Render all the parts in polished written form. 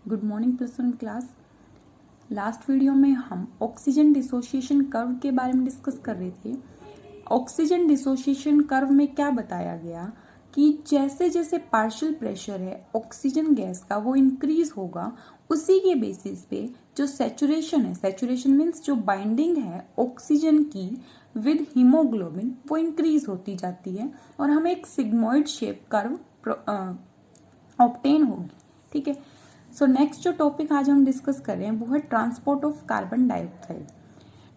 Good morning plus one class. Last video में हम oxygen dissociation curve के बारे में डिस्कस कर रहे थे। ऑक्सीजन डिसोसिएशन कर्व में क्या बताया गया कि जैसे जैसे पार्शियल प्रेशर है ऑक्सीजन गैस का वो इंक्रीज होगा, उसी के बेसिस पे जो सैचुरेशन है, सैचुरेशन मीन्स जो बाइंडिंग है ऑक्सीजन की विद हीमोग्लोबिन, वो इंक्रीज होती जाती है और हमें एक सिग्मोइड शेप कर्व ऑब्टेन होगी। ठीक है। सो नेक्स्ट जो टॉपिक आज हम डिस्कस कर रहे हैं वो है transport of carbon dioxide.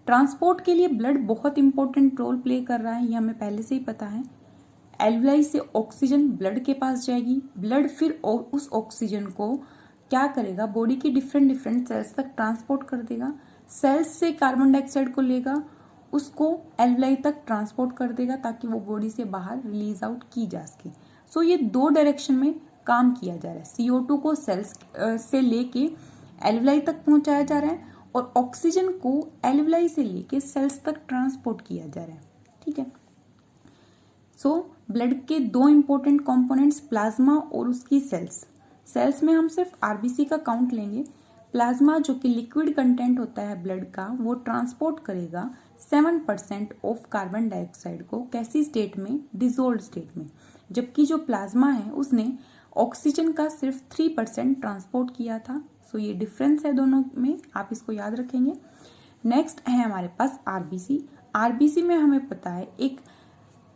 Transport के लिए ब्लड बहुत इंपॉर्टेंट रोल प्ले कर रहा है, ये हमें पहले से ही पता है। एल्वुलाई से ऑक्सीजन ब्लड के पास जाएगी, ब्लड फिर उस ऑक्सीजन को क्या करेगा, बॉडी की डिफरेंट डिफरेंट सेल्स तक ट्रांसपोर्ट कर देगा। सेल्स से कार्बन डाइऑक्साइड को लेगा, उसको एल्वुलाई तक ट्रांसपोर्ट कर देगा ताकि वो बॉडी से बाहर रिलीज आउट की जा सके। सो ये दो डायरेक्शन में काम किया जा रहा है। CO2 को सेल्स से लेके एल्वुलाई तक पहुंचाया जा रहा है और ऑक्सीजन को एल्वुलाई से लेके सेल्स तक ट्रांसपोर्ट किया जा रहा है। ठीक है। सो ब्लड के दो इंपॉर्टेंट कंपोनेंट्स, प्लाज्मा और उसकी सेल्स। सेल्स में हम सिर्फ RBC का काउंट लेंगे। प्लाज्मा जो कि लिक्विड कंटेंट होता है ब्लड का, वो ट्रांसपोर्ट करेगा 7% ऑफ कार्बन डाइऑक्साइड को कैसी स्टेट में, डिसॉल्व्ड स्टेट में, जबकि जो प्लाज्मा है उसने ऑक्सीजन का सिर्फ 3% ट्रांसपोर्ट किया था। सो ये डिफरेंस है दोनों में, आप इसको याद रखेंगे। नेक्स्ट है हमारे पास RBC। RBC में हमें पता है एक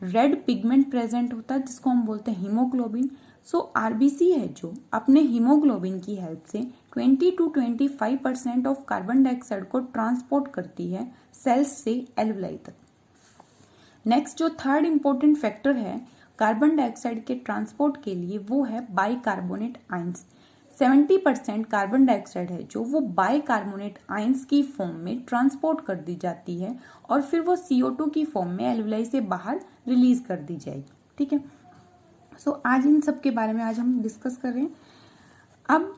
रेड पिगमेंट प्रेजेंट होता है जिसको हम बोलते हैं हीमोग्लोबिन। सो RBC है जो अपने हीमोग्लोबिन की हेल्प से 20 to 25% ऑफ कार्बन डाइऑक्साइड को ट्रांसपोर्ट करती है सेल्स से एल्वुलाई तक। नेक्स्ट जो थर्ड इंपॉर्टेंट फैक्टर है कार्बन डाइऑक्साइड के ट्रांसपोर्ट के लिए, वो है बाइकार्बोनेट आयंस। 70% कार्बन डाइऑक्साइड है जो वो बाइकार्बोनेट आयंस की फॉर्म में ट्रांसपोर्ट कर दी जाती है और फिर वो CO2 की फॉर्म में एल्वुलाई से बाहर रिलीज कर दी जाएगी। ठीक है। सो आज इन सब के बारे में आज हम डिस्कस कर रहे हैं। अब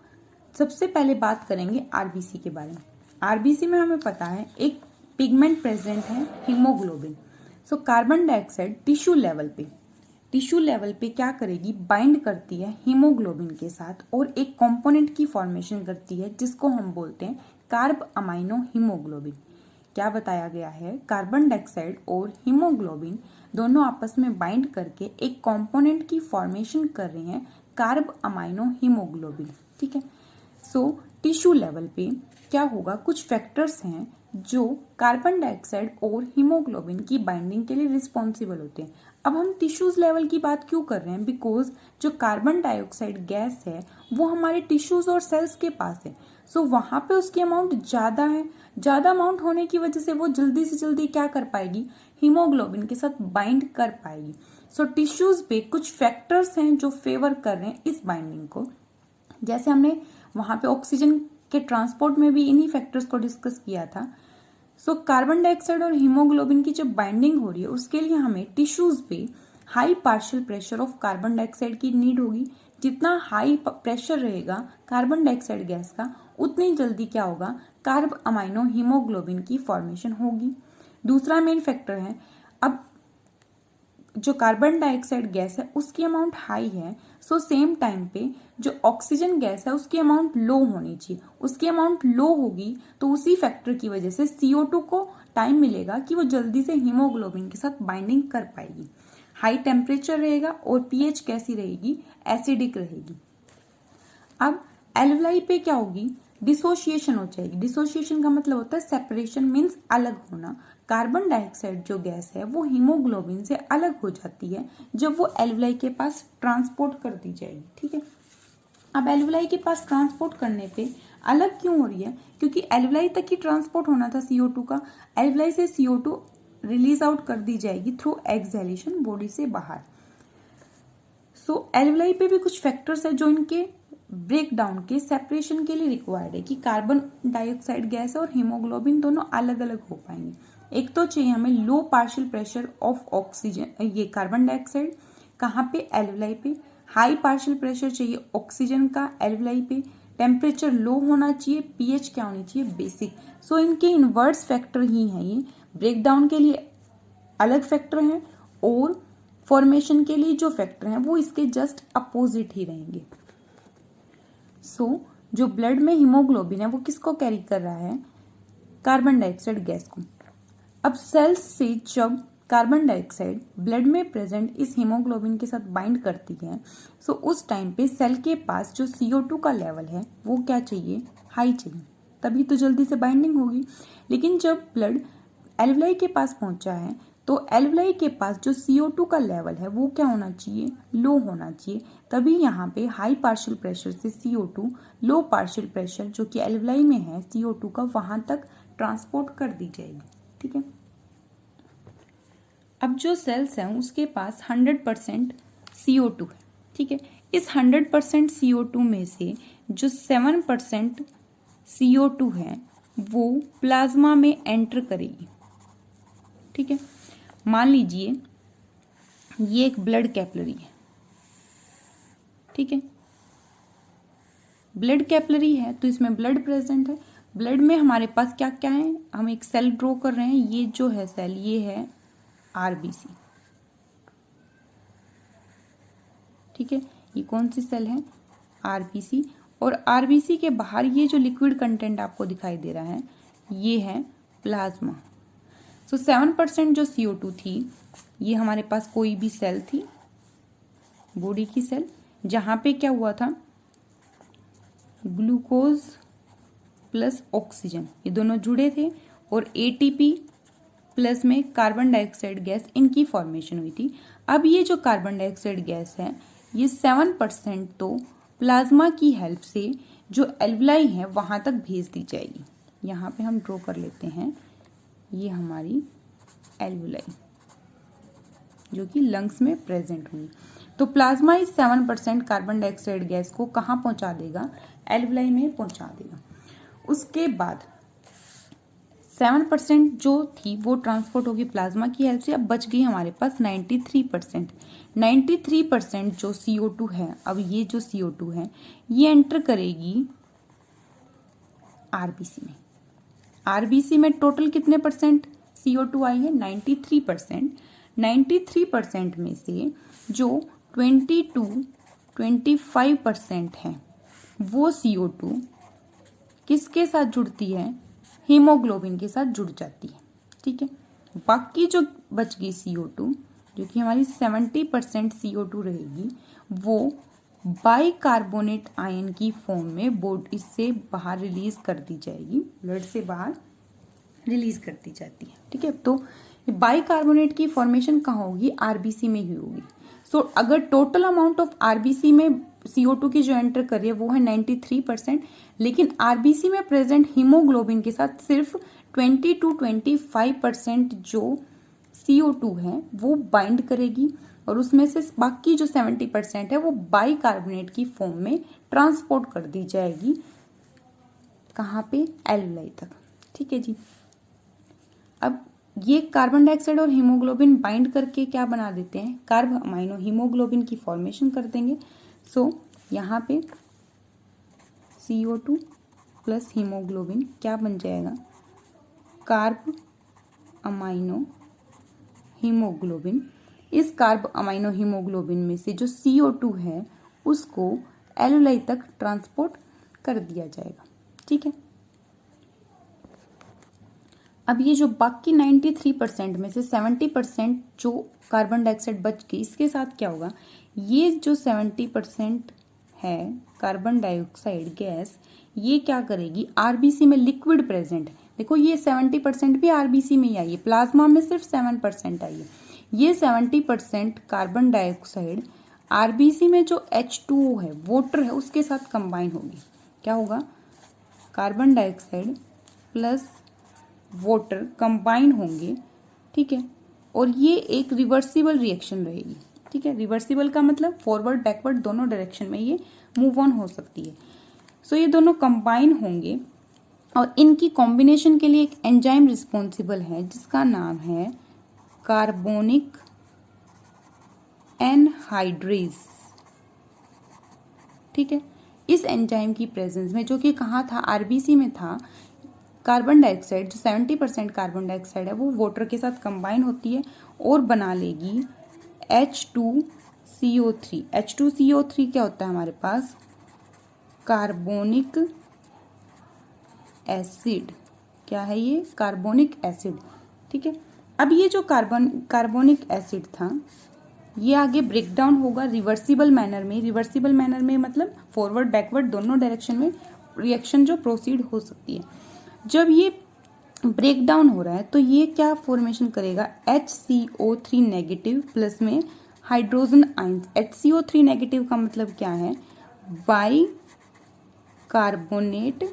सबसे पहले बात करेंगे RBC के बारे में। RBC में हमें पता है एक पिगमेंट प्रेजेंट है, haemoglobin. So carbon dioxide tissue level पे क्या करेगी, बाइंड करती है हीमोग्लोबिन के साथ और एक कंपोनेंट की फॉर्मेशन करती है जिसको हम बोलते हैं कार्ब अमाइनो हीमोग्लोबिन। क्या बताया गया है, कार्बन डाइऑक्साइड और हीमोग्लोबिन दोनों आपस में बाइंड करके एक कंपोनेंट की फॉर्मेशन कर रहे हैं, कार्ब अमाइनो हीमोग्लोबिन। ठीक है। सो टिश्यू लेवल पे क्या होगा, कुछ फैक्टर्स हैं जो कार्बन डाइऑक्साइड और हीमोग्लोबिन की बाइंडिंग के लिए रिस्पॉन्सिबल होते हैं। अब हम टिश्यूज लेवल की बात क्यों कर रहे हैं, बिकॉज जो कार्बन डाइऑक्साइड गैस है वो हमारे टिश्यूज और सेल्स के पास है। सो वहां पे उसकी अमाउंट ज्यादा है, ज्यादा अमाउंट होने की वजह से वो जल्दी से जल्दी क्या कर पाएगी, हीमोग्लोबिन के साथ बाइंड कर पाएगी। सो टिश्यूज पे कुछ फैक्टर्स हैं जो फेवर कर रहे हैं इस बाइंडिंग को। जैसे हमने वहां पे ऑक्सीजन के ट्रांसपोर्ट में भी इन्हीं फैक्टर्स को डिस्कस किया था। सो कार्बन डाइऑक्साइड और हीमोग्लोबिन की जो बाइंडिंग हो रही है उसके लिए हमें टिश्यूज पे high partial pressure of carbon dioxide की नीड होगी। जितना हाई प्रेशर रहेगा कार्बन डाइऑक्साइड गैस का, उतनी जल्दी क्या होगा, कार्ब अमाइनो हीमोग्लोबिन की फॉर्मेशन होगी। दूसरा मेन फैक्टर है, अब जो कार्बन डाइऑक्साइड गैस है उसकी अमाउंट हाई है, सो सेम टाइम पे जो ऑक्सीजन गैस है उसकी अमाउंट लो होनी चाहिए। उसकी अमाउंट लो होगी तो उसी फैक्टर की वजह से CO2 को टाइम मिलेगा कि वो जल्दी से हीमोग्लोबिन के साथ बाइंडिंग कर पाएगी। हाई टेम्परेचर रहेगा और pH कैसी रहेगी, एसिडिक रहेगी। अब एल्वुलाई पे क्या होगी, डिसोसिएशन हो जाएगी। डिसोसिएशन का मतलब होता है सेपरेशन, मीन्स अलग होना। कार्बन डाइऑक्साइड जो गैस है वो हीमोग्लोबिन से अलग हो जाती है जब वो एल्वुलाई के पास ट्रांसपोर्ट कर दी जाएगी। ठीक है। अब एल्वुलाई के पास ट्रांसपोर्ट करने पे अलग क्यों हो रही है, क्योंकि एल्वुलाई तक ही ट्रांसपोर्ट होना था CO2 का, एल्वुलाई से CO2 रिलीज आउट कर दी जाएगी थ्रू एक्सहेलेशन बॉडी से बाहर। सो एल्वुलाई पे भी कुछ फैक्टर्स है जो इनके ब्रेक डाउन के सेपरेशन के लिए रिक्वायर्ड है कि कार्बन डाइऑक्साइड गैस और हीमोग्लोबिन दोनों अलग अलग हो पाएंगे। एक तो चाहिए हमें लो पार्शियल प्रेशर ऑफ ऑक्सीजन, ये कार्बन डाइऑक्साइड कहाँ पे, एल्वुलाई पे। हाई पार्शियल प्रेशर चाहिए ऑक्सीजन का एल्वुलाई पे। टेम्परेचर लो होना चाहिए, pH क्या होनी चाहिए, बेसिक। सो इनके इनवर्स फैक्टर ही हैं ये। ब्रेक डाउन के लिए अलग फैक्टर हैं और फॉर्मेशन के लिए जो फैक्टर हैं वो इसके जस्ट अपोजिट ही रहेंगे। सो जो ब्लड में हीमोग्लोबिन है वो किसको कैरी कर रहा है, कार्बन डाइऑक्साइड गैस को। अब सेल्स से जब कार्बन डाइऑक्साइड ब्लड में प्रेजेंट इस हीमोग्लोबिन के साथ बाइंड करती है, सो उस टाइम पे सेल के पास जो CO2 का लेवल है वो क्या चाहिए, हाई चाहिए, तभी तो जल्दी से बाइंडिंग होगी। लेकिन जब ब्लड एल्वलाई के पास पहुंचा है तो एल्वलाई के पास जो CO2 का लेवल है वो क्या होना चाहिए, लो होना चाहिए, तभी यहाँ पे हाई पार्शियल प्रेशर से CO2 लो पार्शियल प्रेशर जो कि एल्वलाई में है CO2 का वहां तक ट्रांसपोर्ट कर दी जाएगी। ठीक है, अब जो सेल्स हैं उसके पास 100% CO2 है। ठीक है, इस 100% CO2 में से जो 7% CO2 है वो प्लाज्मा में एंटर करेगी। ठीक है, मान लीजिए ये एक ब्लड कैपिलरी है। ठीक है, ब्लड कैपिलरी है तो इसमें ब्लड प्रेजेंट है। ब्लड में हमारे पास क्या क्या है, हम एक सेल ड्रॉ कर रहे हैं, ये जो है सेल ये है RBC। ठीक है, ये कौन सी सेल है, RBC। और RBC के बाहर ये जो लिक्विड कंटेंट आपको दिखाई दे रहा है ये है प्लाज्मा। सो 7% जो CO2 थी ये हमारे पास कोई भी सेल थी, बॉडी की सेल, जहां पे क्या हुआ था, ग्लूकोज प्लस ऑक्सीजन ये दोनों जुड़े थे और ATP प्लस में कार्बन डाइऑक्साइड गैस इनकी फॉर्मेशन हुई थी। अब ये जो कार्बन डाइऑक्साइड गैस है ये 7% तो प्लाज्मा की हेल्प से जो एल्वलाई है वहां तक भेज दी जाएगी। यहाँ पे हम ड्रॉ कर लेते हैं, ये हमारी एल्वलाई जो कि लंग्स में प्रेजेंट हुई। तो प्लाज्मा इस 7% कार्बन डाइऑक्साइड गैस को कहाँ पहुंचा देगा, एल्वलाई में पहुंचा देगा। उसके बाद 7% जो थी वो ट्रांसपोर्ट होगी प्लाज्मा की हेल्प से। अब बच गई हमारे पास 93%। 93% जो CO2 है, अब ये जो CO2 है ये एंटर करेगी RBC में। RBC में टोटल कितने परसेंट CO2 आई है, 93%। 93% में से जो 25% है वो CO2 किसके साथ जुड़ती है, हीमोग्लोबिन के साथ जुड़ जाती है। ठीक है, बाकी जो बच गई CO2 जो कि हमारी 70% CO2 रहेगी वो बाइकार्बोनेट आयन की फॉर्म में बॉडी से बाहर रिलीज कर दी जाएगी, ब्लड से बाहर रिलीज कर दी जाती है। ठीक है, तो बाइकार्बोनेट की फॉर्मेशन कहाँ होगी, RBC में ही होगी। सो अगर टोटल अमाउंट ऑफ RBC में CO2 की जो एंटर कर रही है वो है 93%, लेकिन RBC में प्रेजेंट हीमोग्लोबिन के साथ सिर्फ 20 to 25% जो CO2 है वो बाइंड करेगी और उसमें से बाकी जो 70% है वो बाइकार्बोनेट की फॉर्म में ट्रांसपोर्ट कर दी जाएगी, कहाँ पे, एल्वलाई तक। ठीक है जी, अब ये कार्बन डाइऑक्साइड और हीमोग्लोबिन बाइंड करके क्या बना देते हैं, कार्ब अमाइनो हीमोग्लोबिन की फॉर्मेशन कर देंगे। सो यहाँ पे CO2 प्लस हीमोग्लोबिन क्या बन जाएगा, कार्ब अमाइनो हीमोग्लोबिन। इस कार्ब अमाइनो हीमोग्लोबिन में से जो CO2 है उसको एल्वलाई तक ट्रांसपोर्ट कर दिया जाएगा। ठीक है, अब ये जो बाकी 93% में से 70% जो कार्बन डाइऑक्साइड बच गई इसके साथ क्या होगा, ये जो 70% है कार्बन डाइऑक्साइड गैस ये क्या करेगी, RBC में लिक्विड प्रेजेंट है, देखो ये 70% भी RBC में ही आई है, प्लाज्मा में सिर्फ 7% आई है। ये 70% कार्बन डाइऑक्साइड RBC में जो H2O है, वाटर है, उसके साथ कंबाइन होगी। क्या होगा, carbon dioxide plus water combine होंगे। ठीक है, और ये एक रिवर्सिबल रिएक्शन रहेगी। ठीक है, रिवर्सिबल का मतलब फॉरवर्ड बैकवर्ड दोनों डायरेक्शन में ये मूव ऑन हो सकती है। सो ये दोनों कंबाइन होंगे और इनकी कॉम्बिनेशन के लिए एक एंजाइम रिस्पॉन्सिबल है जिसका नाम है कार्बोनिक एनहाइड्रेज। ठीक है, इस एंजाइम की प्रेजेंस में, जो कि कहाँ था, RBC में था, कार्बन डाइऑक्साइड जो 70% कार्बन डाइऑक्साइड है वो वाटर के साथ कंबाइन होती है और बना लेगी H2CO3। H2CO3 क्या होता है हमारे पास, कार्बोनिक एसिड। क्या है ये? Carbonic acid. ठीक है, अब ये जो कार्बोनिक एसिड था ये आगे ब्रेक डाउन होगा रिवर्सिबल मैनर में। रिवर्सिबल मैनर में मतलब फॉरवर्ड बैकवर्ड दोनों डायरेक्शन में रिएक्शन जो प्रोसीड हो सकती है। जब ये ब्रेक डाउन हो रहा है तो ये क्या फॉर्मेशन करेगा? HCO3 नेगेटिव प्लस में हाइड्रोजन आयंस। HCO3 नेगेटिव का मतलब क्या है? By carbonate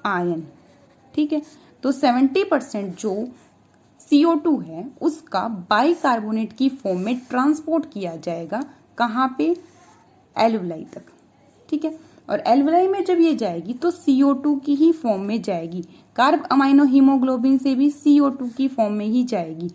ion. ठीक है, तो 70% जो CO2 है उसका बाई कार्बोनेट की फॉर्म में ट्रांसपोर्ट किया जाएगा। कहाँ पे? एल्वुलाई तक। ठीक है, और एल्वुलाई में जब ये जाएगी तो CO2 की ही फॉर्म में जाएगी। कार्ब अमाइनो हीमोग्लोबिन से भी CO2 की फॉर्म में ही जाएगी।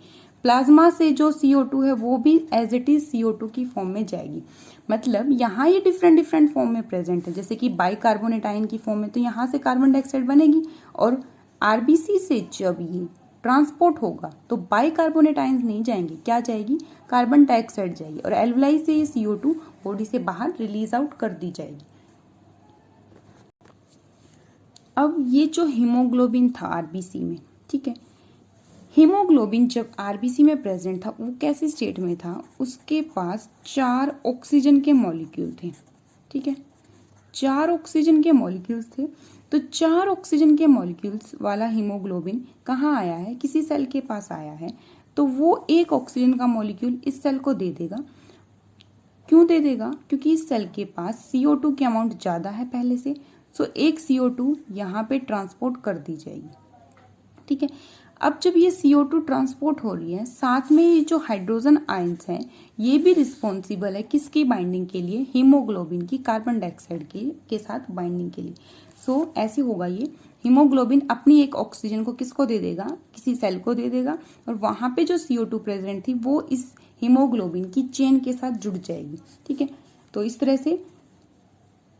प्लाज्मा से जो CO2 है वो भी एज इट इज CO2 की फॉर्म में जाएगी। मतलब यहाँ ये डिफरेंट फॉर्म में प्रेजेंट है, जैसे कि बाई कार्बोनेट आयन की फॉर्म में, तो यहाँ से कार्बन डाइऑक्साइड बनेगी और RBC से जब ये ट्रांसपोर्ट होगा तो बाई कार्बोनेट आयंस नहीं जाएंगे, क्या जाएगी? कार्बन डाइऑक्साइड जाएगी और एल्वुलाई से ये CO2 बॉडी से बाहर रिलीज आउट कर दी जाएगी। अब ये जो हीमोग्लोबिन था RBC में, ठीक है, हीमोग्लोबिन जब RBC में प्रेजेंट था वो कैसे स्टेट में था? उसके पास 4 ऑक्सीजन के मॉलिक्यूल थे। ठीक है, 4 ऑक्सीजन के मॉलिक्यूल्स थे। तो 4 ऑक्सीजन के मॉलिक्यूल्स वाला हीमोग्लोबिन कहाँ आया है? किसी सेल के पास आया है, तो वो एक ऑक्सीजन का मॉलिक्यूल इस सेल को दे देगा। क्यों दे देगा? क्योंकि इस सेल के पास CO2 की अमाउंट ज्यादा है पहले से, सो एक CO2 यहाँ पे ट्रांसपोर्ट कर दी जाएगी। ठीक है, अब जब ये CO2 ट्रांसपोर्ट हो रही है, साथ में ये जो हाइड्रोजन आयंस हैं ये भी रिस्पॉन्सिबल है किसकी बाइंडिंग के लिए? हीमोग्लोबिन की कार्बन डाइऑक्साइड के साथ बाइंडिंग के लिए। सो ऐसे होगा, ये हीमोग्लोबिन अपनी एक ऑक्सीजन को किसको दे देगा? किसी सेल को दे देगा, और वहां पे जो CO2 प्रेजेंट थी वो इस हीमोग्लोबिन की चेन के साथ जुड़ जाएगी। ठीक है, तो इस तरह से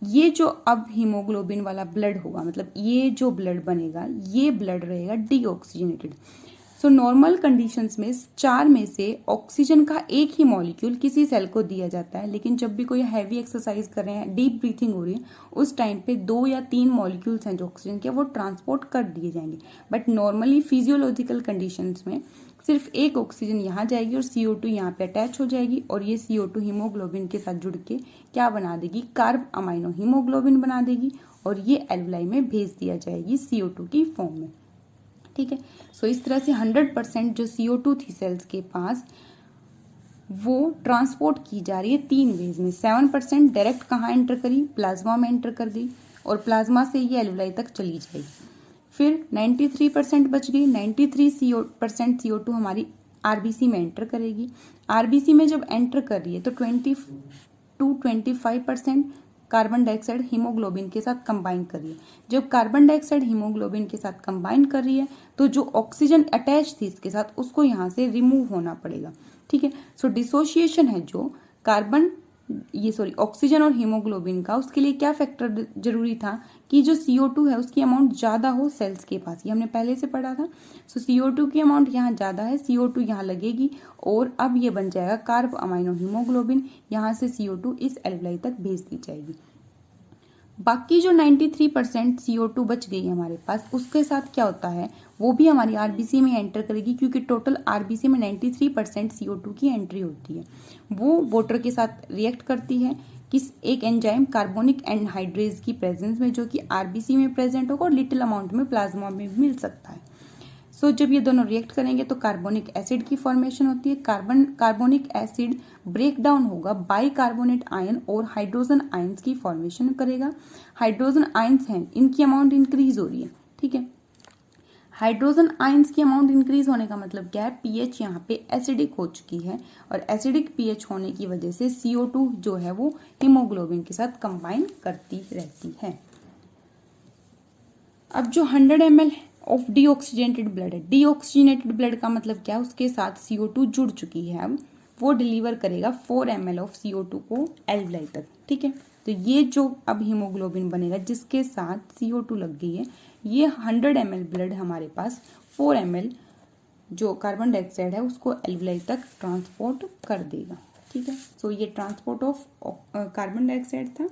ये जो अब हीमोग्लोबिन वाला ब्लड होगा, मतलब ये जो ब्लड बनेगा ये ब्लड रहेगा डीऑक्सीजनेटेड। सो नॉर्मल कंडीशंस में 4 में से ऑक्सीजन का एक ही मॉलिक्यूल किसी सेल को दिया जाता है, लेकिन जब भी कोई हैवी एक्सरसाइज कर रहे हैं, डीप ब्रीथिंग हो रही है, उस टाइम पे 2 या 3 मॉलिक्यूल्स हैं जो ऑक्सीजन के, वो ट्रांसपोर्ट कर दिए जाएंगे। बट नॉर्मली फिजियोलॉजिकल कंडीशंस में सिर्फ एक ऑक्सीजन यहाँ जाएगी और CO2 यहाँ पे अटैच हो जाएगी, और ये CO2 हीमोग्लोबिन के साथ जुड़ के क्या बना देगी? कार्ब अमाइनो हीमोग्लोबिन बना देगी, और ये एल्वुलाई में भेज दिया जाएगी CO2 की फॉर्म में। ठीक है, सो इस तरह से 100% जो CO2 थी सेल्स के पास वो ट्रांसपोर्ट की जा रही है 3 वेज में। 7% डायरेक्ट कहाँ एंटर करी? प्लाज्मा में एंटर कर दी, और प्लाज्मा से ये एल्वुलाई तक चली जाएगी। फिर 93% बच गई। 93% CO2 हमारी RBC में एंटर करेगी। RBC में जब एंटर कर रही है तो 25% कार्बन डाइऑक्साइड हीमोग्लोबिन के साथ कंबाइन कर रही है। जब कार्बन डाइऑक्साइड हीमोग्लोबिन के साथ कंबाइन कर रही है तो जो ऑक्सीजन अटैच थी इसके साथ उसको यहाँ से रिमूव होना पड़ेगा। ठीक है, सो डिसोसिएशन है जो ऑक्सीजन और हीमोग्लोबिन का, उसके लिए क्या फैक्टर जरूरी था? कि जो CO2 है उसकी अमाउंट ज्यादा हो सेल्स के पास, ये हमने पहले से पढ़ा था। सो CO2 की अमाउंट यहाँ ज्यादा है, CO2 यहाँ लगेगी और अब ये बन जाएगा कार्ब अमाइनो हीमोग्लोबिन। यहाँ से CO2 इस एल्वुलाई तक भेज दी जाएगी। बाकी जो 93% CO2 बच गई है हमारे पास, उसके साथ क्या होता है? वो भी हमारी RBC में एंटर करेगी, क्योंकि टोटल RBC में 93% CO2 की एंट्री होती है। वो वाटर के साथ रिएक्ट करती है किस? एक एंजाइम कार्बोनिक एनहाइड्रेज की प्रेजेंस में, जो कि RBC में प्रेजेंट होगा और लिटिल अमाउंट में प्लाज्मा में भी मिल सकता है। सो जब ये दोनों रिएक्ट करेंगे तो कार्बोनिक एसिड की फॉर्मेशन होती है। कार्बोनिक एसिड ब्रेक डाउन होगा बाई कार्बोनेट आयन और हाइड्रोजन आयंस की फॉर्मेशन करेगा। हाइड्रोजन आयंस हैं, इनकी अमाउंट इंक्रीज हो रही है। ठीक है, हाइड्रोजन आयंस की अमाउंट इंक्रीज होने का मतलब क्या है? पीएच यहाँ पे एसिडिक हो चुकी है, और एसिडिक पीएच होने की वजह से CO2 जो है वो हीमोग्लोबिन के साथ कंबाइन करती रहती है। अब जो 100 ml ऑफ डीऑक्सीजनेटेड ब्लड है, डीऑक्सीजनेटेड ब्लड का मतलब क्या है? उसके साथ CO2 जुड़ चुकी है, अब वो डिलीवर करेगा 4 ml ऑफ CO2 को एल्वुलाई तक। ठीक है, तो ये जो अब हीमोग्लोबिन बनेगा जिसके साथ CO2 लग गई है, ये 100 ml ब्लड हमारे पास 4 ml जो कार्बन डाइऑक्साइड है उसको एल्वुलाई तक ट्रांसपोर्ट कर देगा। ठीक है, सो ये ट्रांसपोर्ट ऑफ कार्बन डाइऑक्साइड था।